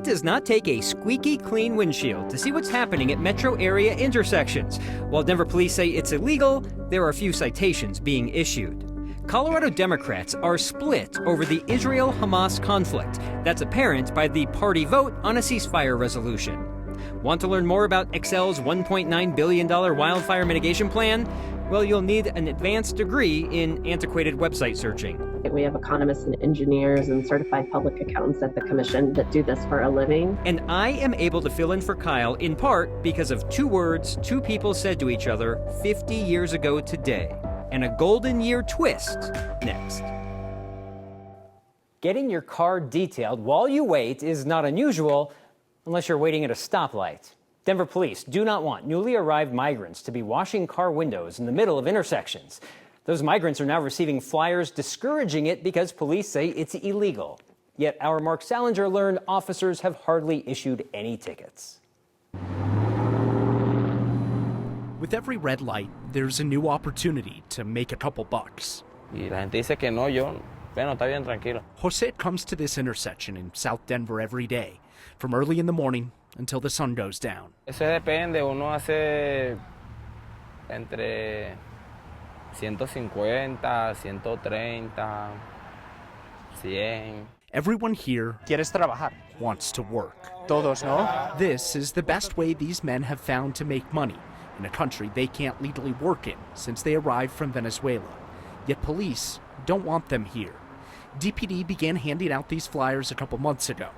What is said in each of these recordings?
It does not take a squeaky clean windshield to see what's happening at metro area intersections. While Denver police say it's illegal, there are a few citations being issued. Colorado Democrats are split over the Israel-Hamas conflict. That's apparent by the party vote on a ceasefire resolution. Want to learn more about Excel's $1.9 billion wildfire mitigation plan? Well, you'll need an advanced degree in antiquated website searching. We have economists and engineers and certified public accountants at the commission that do this for a living. And I am able to fill in for Kyle in part because of two words two people said to each other 50 years ago today. And a golden year twist next. Getting your car detailed while you wait is not unusual unless you're waiting at a stoplight. Denver police do not want newly arrived migrants to be washing car windows in the middle of intersections. Those migrants are now receiving flyers discouraging it because police say it's illegal. Yet our Mark Salinger learned officers have hardly issued any tickets. With every red light, there's a new opportunity to make a couple bucks. Y la gente dice que no, bueno, está bien, tranquilo. Jose comes to this intersection in South Denver every day, from early in the morning until the sun goes down. Eso depende, uno hace entre 150, 130, 100. Everyone here ¿Quieres trabajar? wants to work. Todos, ¿no? This is the best way these men have found to make money in a country they can't legally work in since they arrived from Venezuela. Yet police don't want them here. DPD began handing out these flyers a couple months ago.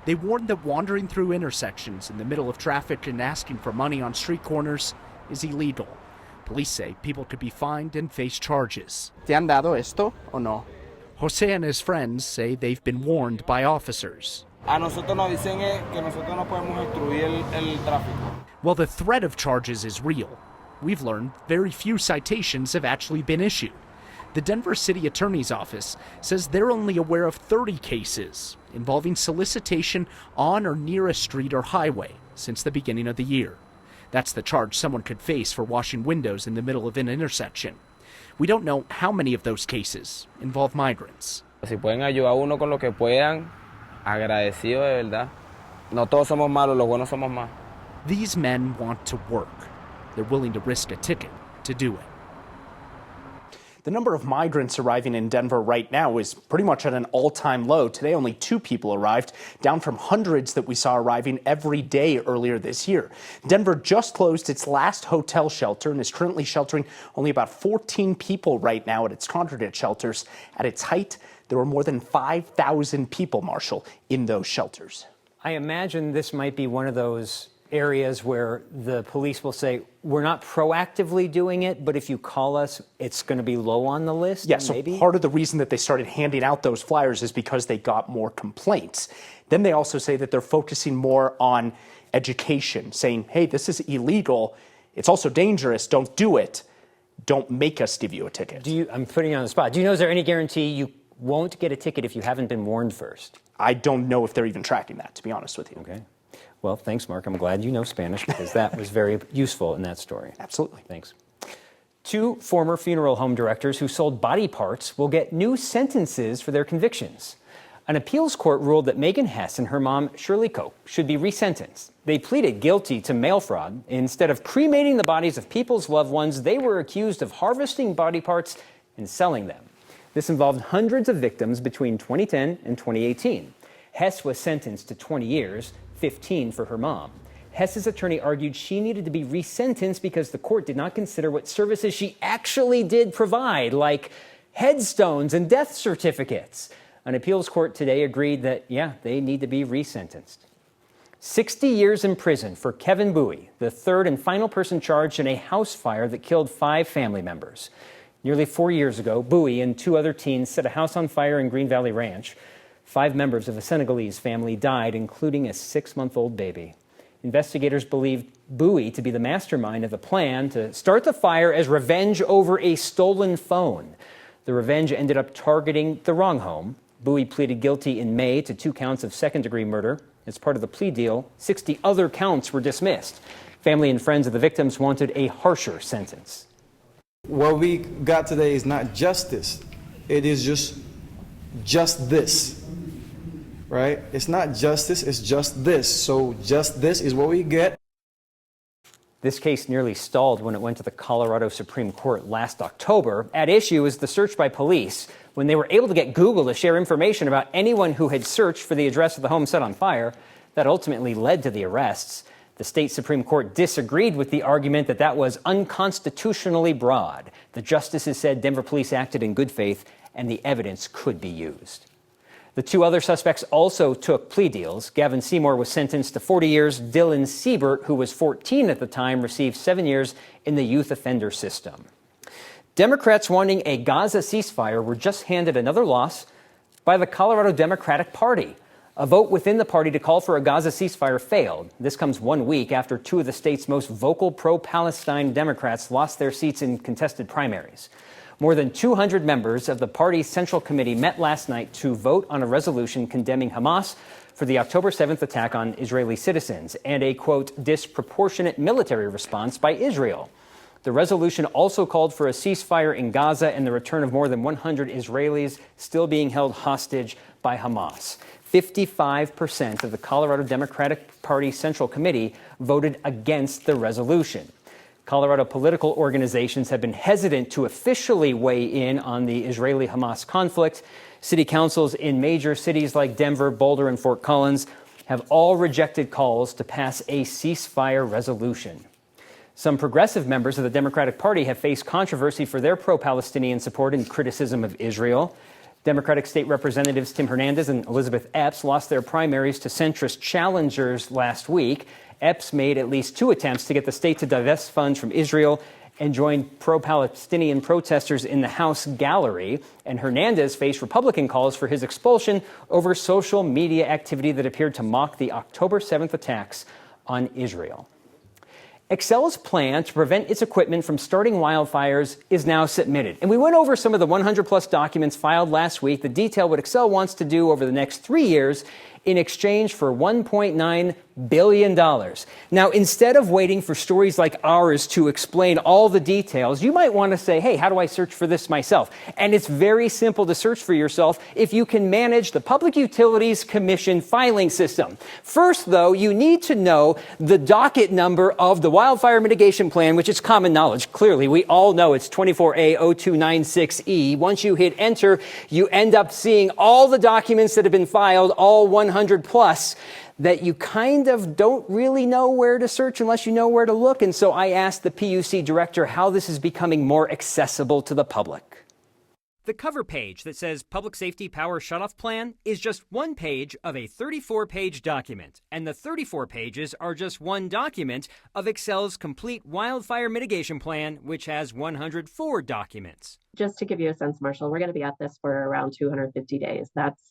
They warned that wandering through intersections in the middle of traffic and asking for money on street corners is illegal. Police say people could be fined and face charges. ¿Te han dado esto o no? Jose and his friends say they've been warned by officers. A nosotros nos dicen que nosotros no podemos obstruir el tráfico. While the threat of charges is real, we've learned very few citations have actually been issued. The Denver City Attorney's Office says they're only aware of 30 cases involving solicitation on or near a street or highway since the beginning of the year. That's the charge someone could face for washing windows in the middle of an intersection. We don't know how many of those cases involve migrants. Si pueden ayudar a uno con lo que puedan, agradecido de verdad. No todos somos malos, los buenos somos más. These men want to work. They're willing to risk a ticket to do it. The number of migrants arriving in Denver right now is pretty much at an all-time low. Today, only 2 people arrived, down from hundreds that we saw arriving every day earlier this year. Denver just closed its last hotel shelter and is currently sheltering only about 14 people right now at its congregate shelters. At its height, there were more than 5,000 people, Marshall, in those shelters. I imagine this might be one of those areas where the police will say, we're not proactively doing it, but if you call us, it's going to be low on the list? Yeah, so part of the reason that they started handing out those flyers is because they got more complaints. Then they also say that they're focusing more on education, saying, hey, this is illegal. It's also dangerous. Don't do it. Don't make us give you a ticket. I'm putting you on the spot. Do you know, is there any guarantee you won't get a ticket if you haven't been warned first? I don't know if they're even tracking that, to be honest with you. Okay. Well, thanks, Mark. I'm glad you know Spanish because that was very useful in that story. Absolutely. Thanks. 2 former funeral home directors who sold body parts will get new sentences for their convictions. An appeals court ruled that Megan Hess and her mom, Shirley Koch, should be resentenced. They pleaded guilty to mail fraud. Instead of cremating the bodies of people's loved ones, they were accused of harvesting body parts and selling them. This involved hundreds of victims between 2010 and 2018. Hess was sentenced to 20 years, 15 for her mom. Hess's attorney argued she needed to be resentenced because the court did not consider what services she actually did provide, like headstones and death certificates. An appeals court today agreed that, yeah, they need to be resentenced. 60 years in prison for Kevin Bowie, the third and final person charged in a house fire that killed 5 family members. Nearly 4 years ago, Bowie and 2 other teens set a house on fire in Green Valley Ranch. 5 members of a Senegalese family died, including a 6-month-old baby. Investigators believed Bowie to be the mastermind of the plan to start the fire as revenge over a stolen phone. The revenge ended up targeting the wrong home. Bowie pleaded guilty in May to 2 counts of second-degree murder. As part of the plea deal, 60 other counts were dismissed. Family and friends of the victims wanted a harsher sentence. What we got today is not justice. It is just this. right? It's not justice, it's just this. So just this is what we get. This case nearly stalled when it went to the Colorado Supreme Court last October. At issue is the search by police when they were able to get Google to share information about anyone who had searched for the address of the home set on fire. That ultimately led to the arrests. The state Supreme Court disagreed with the argument that that was unconstitutionally broad. The justices said Denver police acted in good faith and the evidence could be used. The two other suspects also took plea deals. Gavin Seymour was sentenced to 40 years. Dylan Siebert, who was 14 at the time, received 7 years in the youth offender system. Democrats wanting a Gaza ceasefire were just handed another loss by the Colorado Democratic Party. A vote within the party to call for a Gaza ceasefire failed. This comes 1 week after two of the state's most vocal pro-Palestine Democrats lost their seats in contested primaries. More than 200 members of the party's Central Committee met last night to vote on a resolution condemning Hamas for the October 7th attack on Israeli citizens and a, quote, disproportionate military response by Israel. The resolution also called for a ceasefire in Gaza and the return of more than 100 Israelis still being held hostage by Hamas. 55% of the Colorado Democratic Party Central Committee voted against the resolution. Colorado political organizations have been hesitant to officially weigh in on the Israeli-Hamas conflict. City councils in major cities like Denver, Boulder, and Fort Collins have all rejected calls to pass a ceasefire resolution. Some progressive members of the Democratic Party have faced controversy for their pro-Palestinian support and criticism of Israel. Democratic state representatives Tim Hernandez and Elizabeth Epps lost their primaries to centrist challengers last week. Epps made at least 2 attempts to get the state to divest funds from Israel and joined pro-Palestinian protesters in the House gallery. And Hernandez faced Republican calls for his expulsion over social media activity that appeared to mock the October 7th attacks on Israel. Xcel's plan to prevent its equipment from starting wildfires is now submitted. And we went over some of the 100-plus documents filed last week that detail what Xcel wants to do over the next 3 years in exchange for $1.9 billion. Now, instead of waiting for stories like ours to explain all the details, you might want to say, hey, how do I search for this myself? And it's very simple to search for yourself if you can manage the Public Utilities Commission filing system. First, though, you need to know the docket number of the Wildfire Mitigation Plan, which is common knowledge. Clearly, we all know it's 24A0296E. Once you hit enter, you end up seeing all the documents that have been filed, all 100 plus, that you kind of don't really know where to search unless you know where to look. And so I asked the PUC director how this is becoming more accessible to the public. The cover page that says Public Safety Power Shutoff Plan is just one page of a 34-page document. And the 34 pages are just one document of Xcel's complete wildfire mitigation plan, which has 104 documents. Just to give you a sense, Marshall, we're going to be at this for around 250 days. That's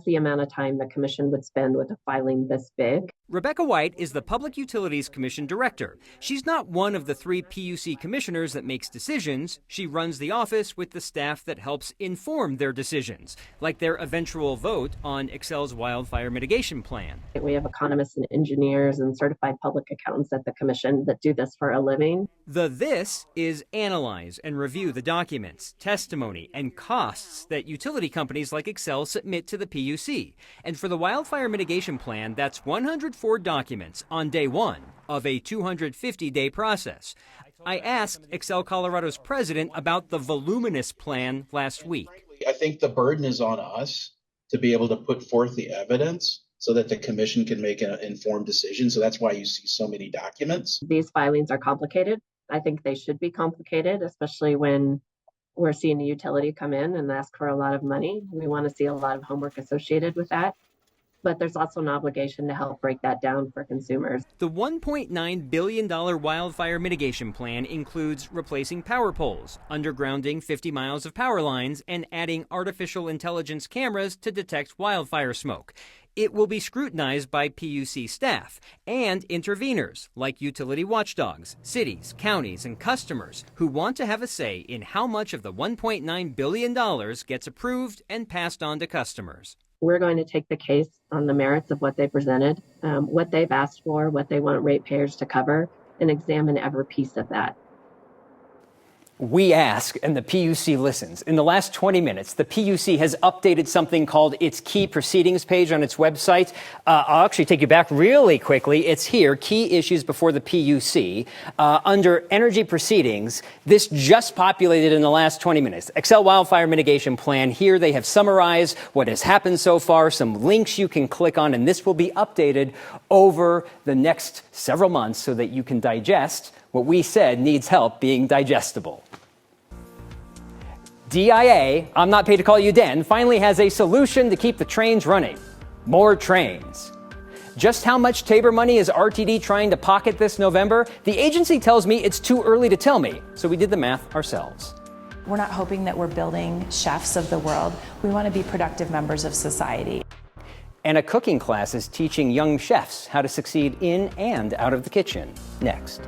the amount of time the commission would spend with a filing this big. Rebecca White is the Public Utilities Commission director. She's not one of the 3 PUC commissioners that makes decisions. She runs the office with the staff that helps inform their decisions, like their eventual vote on Xcel's wildfire mitigation plan. We have economists and engineers and certified public accountants at the commission that do this for a living. This is analyze and review the documents, testimony, and costs that utility companies like Xcel submit to the PUC. And for the wildfire mitigation plan, that's 104 documents on day 1 of a 250-day process. I asked Xcel Colorado's president about the voluminous plan last week. I think the burden is on us to be able to put forth the evidence so that the commission can make an informed decision. So that's why you see so many documents. These filings are complicated. I think they should be complicated, especially when we're seeing a utility come in and ask for a lot of money. We want to see a lot of homework associated with that. But there's also an obligation to help break that down for consumers. The $1.9 billion wildfire mitigation plan includes replacing power poles, undergrounding 50 miles of power lines, and adding artificial intelligence cameras to detect wildfire smoke. It will be scrutinized by PUC staff and interveners like utility watchdogs, cities, counties, and customers who want to have a say in how much of the $1.9 billion gets approved and passed on to customers. We're going to take the case on the merits of what they presented, what they've asked for, what they want ratepayers to cover, and examine every piece of that. We ask, and the PUC listens. In the last 20 minutes, the PUC has updated something called its key proceedings page on its website. I'll actually take you back really quickly. It's here, key issues before the PUC. Under energy proceedings, this just populated in the last 20 minutes. Excel Wildfire Mitigation Plan. Here they have summarized what has happened so far, some links you can click on, and this will be updated over the next several months so that you can digest what we said needs help being digestible. DIA, I'm not paid to call you Den, finally has a solution to keep the trains running. More trains. Just how much Tabor money is RTD trying to pocket this November? The agency tells me it's too early to tell me, so we did the math ourselves. We're not hoping that we're building chefs of the world. We want to be productive members of society. And a cooking class is teaching young chefs how to succeed in and out of the kitchen. Next.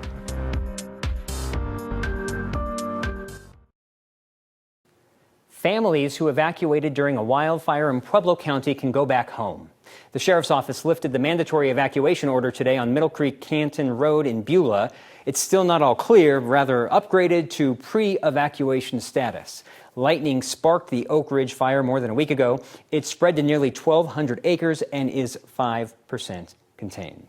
Families who evacuated during a wildfire in Pueblo County can go back home. The sheriff's office lifted the mandatory evacuation order today on Middle Creek Canton Road in Beulah. It's still not all clear, rather upgraded to pre-evacuation status. Lightning sparked the Oak Ridge fire more than a week ago. It spread to nearly 1,200 acres and is 5% contained.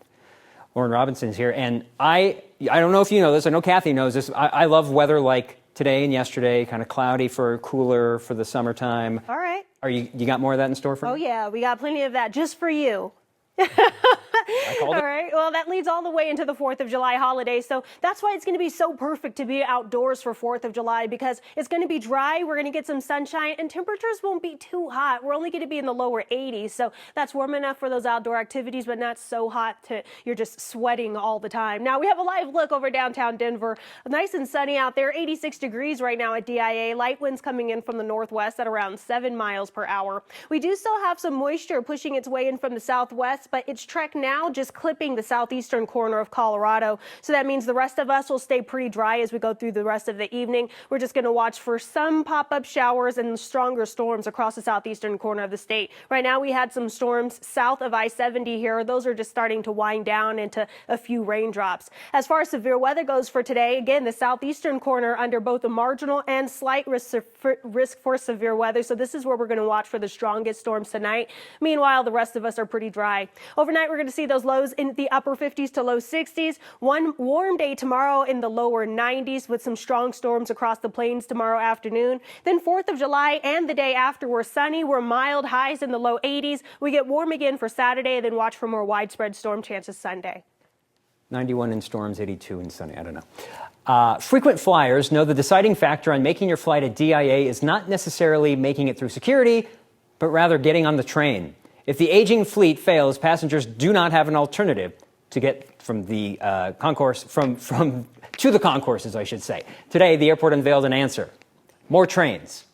Lauren Robinson's here, and I don't know if you know this, I know Kathy knows this. I love weather like today and yesterday, kind of cloudy for cooler for the summertime. All right. You got more of that in store for me? Oh, yeah, we got plenty of that just for you. All right. Well, that leads all the way into the 4th of July holiday. So that's why it's going to be so perfect to be outdoors for 4th of July, because it's going to be dry. We're going to get some sunshine and temperatures won't be too hot. We're only going to be in the lower 80s. So that's warm enough for those outdoor activities, but not so hot you're just sweating all the time. Now we have a live look over downtown Denver. Nice and sunny out there. 86 degrees right now at DIA. Light winds coming in from the northwest at around 7 miles per hour. We do still have some moisture pushing its way in from the southwest, but it's tracked now just clipping the southeastern corner of Colorado. So that means the rest of us will stay pretty dry as we go through the rest of the evening. We're just going to watch for some pop-up showers and stronger storms across the southeastern corner of the state. Right now we had some storms south of I-70 here. Those are just starting to wind down into a few raindrops. As far as severe weather goes for today, again, the southeastern corner under both a marginal and slight risk for severe weather. So this is where we're going to watch for the strongest storms tonight. Meanwhile, the rest of us are pretty dry. Overnight, we're going to see those lows in the upper 50s to low 60s. One warm day tomorrow in the lower 90s with some strong storms across the plains tomorrow afternoon. Then 4th of July and the day after, we're sunny. We're mild, highs in the low 80s. We get warm again for Saturday, then watch for more widespread storm chances Sunday. 91 in storms, 82 in sunny. I don't know. Frequent flyers know the deciding factor on making your flight at DIA is not necessarily making it through security, but rather getting on the train. If the aging fleet fails, passengers do not have an alternative to get from the concourse to the concourses, I should say. Today, the airport unveiled an answer: more trains.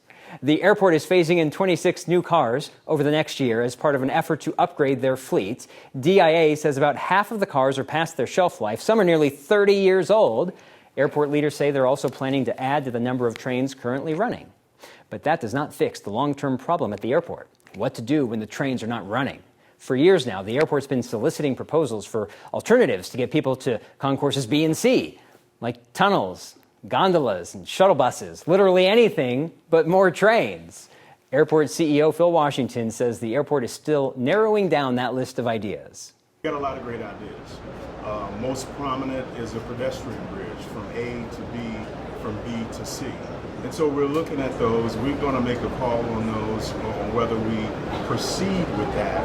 The airport is phasing in 26 new cars over the next year as part of an effort to upgrade their fleet. DIA says about half of the cars are past their shelf life. Some are nearly 30 years old. Airport leaders say they're also planning to add to the number of trains currently running. But that does not fix the long-term problem at the airport: what to do when the trains are not running. For years now, the airport's been soliciting proposals for alternatives to get people to concourses B and C, like tunnels, gondolas, and shuttle buses, literally anything but more trains. Airport CEO Phil Washington says the airport is still narrowing down that list of ideas. We've got a lot of great ideas. Most prominent is a pedestrian bridge from A to B, from B to C. And so we're looking at those. We're going to make a call on those, on whether we proceed with that,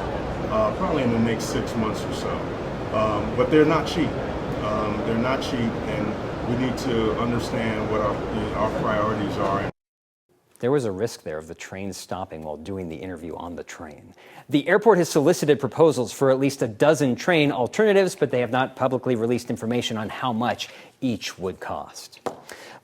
probably in the next 6 months or so. But they're not cheap. They're not cheap, and we need to understand what our priorities are. There was a risk there of the train stopping while doing the interview on the train. The airport has solicited proposals for at least a dozen train alternatives, but they have not publicly released information on how much each would cost.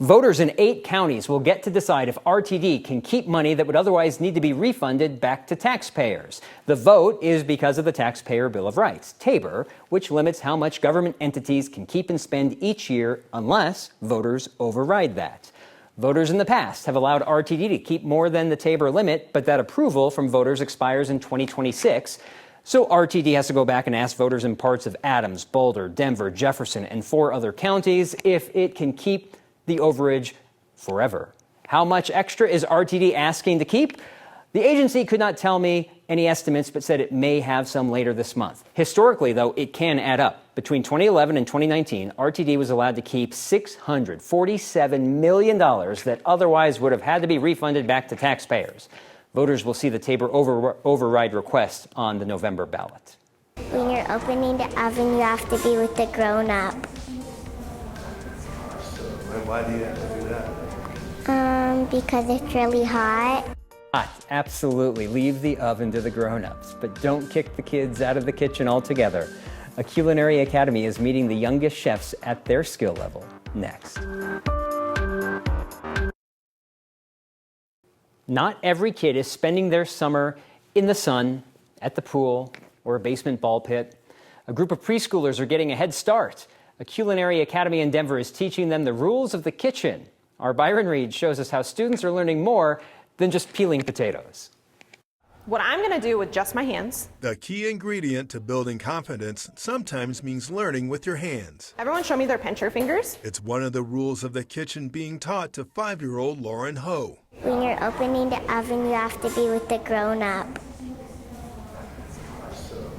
Voters in 8 counties will get to decide if RTD can keep money that would otherwise need to be refunded back to taxpayers. The vote is because of the Taxpayer Bill of Rights, Tabor, which limits how much government entities can keep and spend each year unless voters override that. Voters in the past have allowed RTD to keep more than the Tabor limit, but that approval from voters expires in 2026. So RTD has to go back and ask voters in parts of Adams, Boulder, Denver, Jefferson, and 4 other counties if it can keep the overage forever. How much extra is RTD asking to keep? The agency could not tell me any estimates, but said it may have some later this month. Historically, though, it can add up. Between 2011 and 2019, RTD was allowed to keep $647 million that otherwise would have had to be refunded back to taxpayers. Voters will see the Tabor override request on the November ballot. When you're opening the oven, you have to be with the grown-up. And why do you have to do that? Because it's really hot. Absolutely. Leave the oven to the grown-ups, but don't kick the kids out of the kitchen altogether. A culinary academy is meeting the youngest chefs at their skill level next. Not every kid is spending their summer in the sun, at the pool, or a basement ball pit. A group of preschoolers are getting a head start. A culinary academy in Denver is teaching them the rules of the kitchen. Our Byron Reed shows us how students are learning more than just peeling potatoes. What I'm going to do with just my hands. The key ingredient to building confidence sometimes means learning with your hands. Everyone show me their pincher fingers. It's one of the rules of the kitchen being taught to 5-year-old Lauren Ho. When you're opening the oven, you have to be with the grown-up.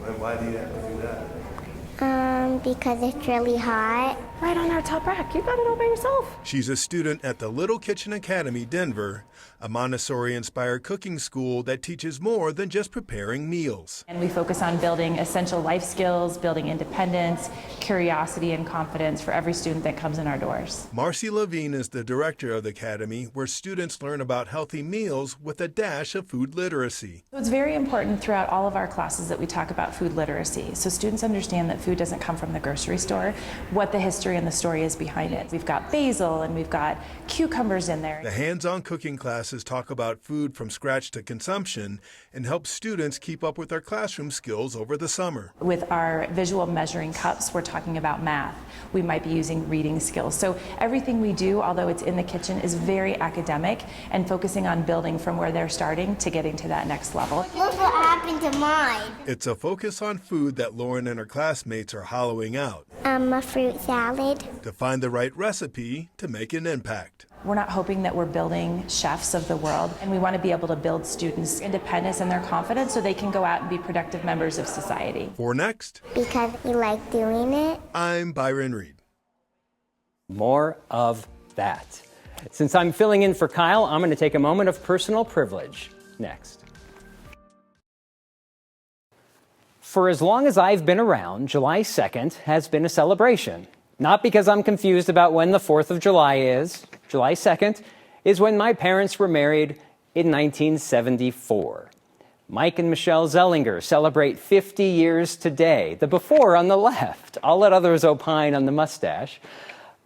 And why do you have to do that? Because it's really hot. Right on our top rack. You got it all by yourself. She's a student at the Little Kitchen Academy, Denver, a Montessori-inspired cooking school that teaches more than just preparing meals. And we focus on building essential life skills, building independence, curiosity, and confidence for every student that comes in our doors. Marcy Levine is the director of the academy, where students learn about healthy meals with a dash of food literacy. So it's very important throughout all of our classes that we talk about food literacy, so students understand that food doesn't come from the grocery store, what the history and the story is behind it. We've got basil and we've got cucumbers in there. The hands-on cooking classes talk about food from scratch to consumption and help students keep up with their classroom skills over the summer. With our visual measuring cups, we're talking about math. We might be using reading skills. So everything we do, although it's in the kitchen, is very academic and focusing on building from where they're starting to getting to that next level. Look what happened to mine. It's a focus on food that Lauren and her classmates are hollowing out. A fruit salad. To find the right recipe to make an impact. We're not hoping that we're building chefs of the world, and we want to be able to build students' independence and their confidence so they can go out and be productive members of society. For Next, Because we like doing it. I'm Byron Reed. More of that. Since I'm filling in for Kyle, I'm going to take a moment of personal privilege next. For as long as I've been around, July 2nd has been a celebration. Not because I'm confused about when the 4th of July is. July 2nd is when my parents were married in 1974. Mike and Michelle Zellinger celebrate 50 years today. The before on the left. I'll let others opine on the mustache.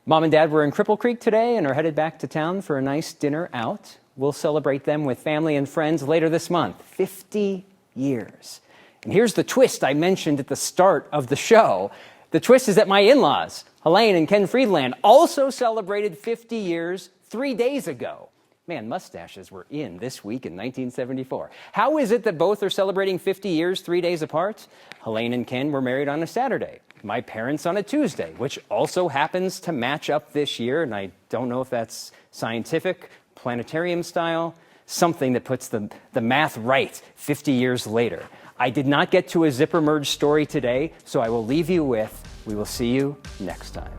Mom and Dad were in Cripple Creek today and are headed back to town for a nice dinner out. We'll celebrate them with family and friends later this month. 50 years. And here's the twist I mentioned at the start of the show. The twist is that my in-laws, Helene and Ken Friedland, also celebrated 50 years 3 days ago. Man, mustaches were in this week in 1974. How is it that both are celebrating 50 years 3 days apart? Helene and Ken were married on a Saturday. My parents on a Tuesday, which also happens to match up this year. And I don't know if that's scientific, planetarium style, something that puts the math right 50 years later. I did not get to a zipper merge story today, so I will leave you with, we will see you next time.